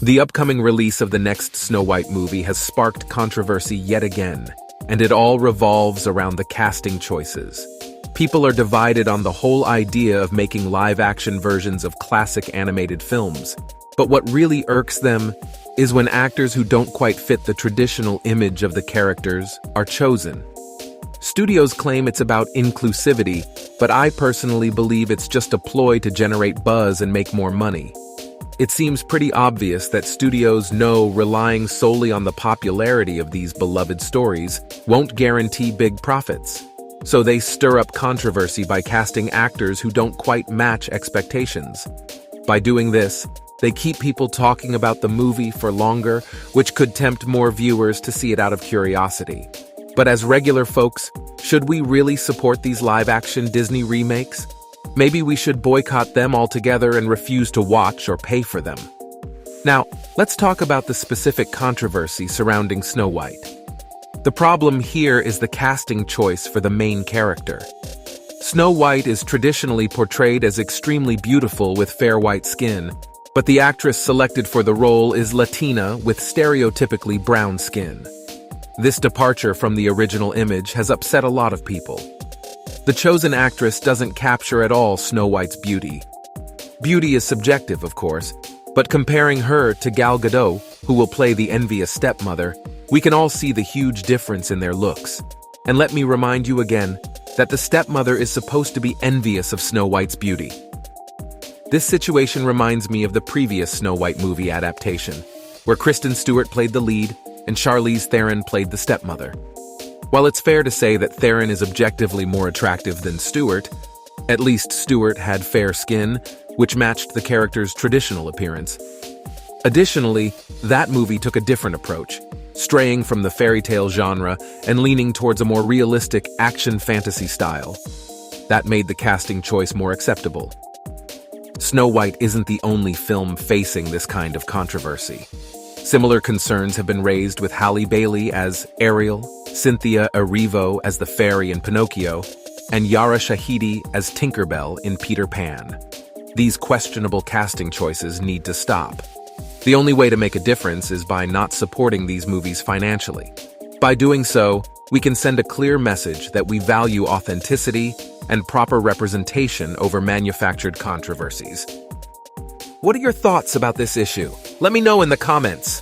The upcoming release of the next Snow White movie has sparked controversy yet again, and it all revolves around the casting choices. People are divided on the whole idea of making live-action versions of classic animated films, but what really irks them is when actors who don't quite fit the traditional image of the characters are chosen. Studios claim it's about inclusivity, but I personally believe it's just a ploy to generate buzz and make more money. It seems pretty obvious that studios know relying solely on the popularity of these beloved stories won't guarantee big profits. So they stir up controversy by casting actors who don't quite match expectations. By doing this, they keep people talking about the movie for longer, which could tempt more viewers to see it out of curiosity. But as regular folks, should we really support these live-action Disney remakes? Maybe we should boycott them altogether and refuse to watch or pay for them. Now, let's talk about the specific controversy surrounding Snow White. The problem here is the casting choice for the main character. Snow White is traditionally portrayed as extremely beautiful with fair white skin, but the actress selected for the role is Latina with stereotypically brown skin. This departure from the original image has upset a lot of people. The chosen actress doesn't capture at all Snow White's beauty. Beauty is subjective, of course, but comparing her to Gal Gadot, who will play the envious stepmother, we can all see the huge difference in their looks. And let me remind you again that the stepmother is supposed to be envious of Snow White's beauty. This situation reminds me of the previous Snow White movie adaptation, where Kristen Stewart played the lead and Charlize Theron played the stepmother. While it's fair to say that Theron is objectively more attractive than Stewart, at least Stewart had fair skin, which matched the character's traditional appearance. Additionally, that movie took a different approach, straying from the fairy tale genre and leaning towards a more realistic action fantasy style. That made the casting choice more acceptable. Snow White isn't the only film facing this kind of controversy. Similar concerns have been raised with Halle Bailey as Ariel, Cynthia Erivo as the fairy in Pinocchio, and Yara Shahidi as Tinkerbell in Peter Pan. These questionable casting choices need to stop. The only way to make a difference is by not supporting these movies financially. By doing so, we can send a clear message that we value authenticity and proper representation over manufactured controversies. What are your thoughts about this issue? Let me know in the comments.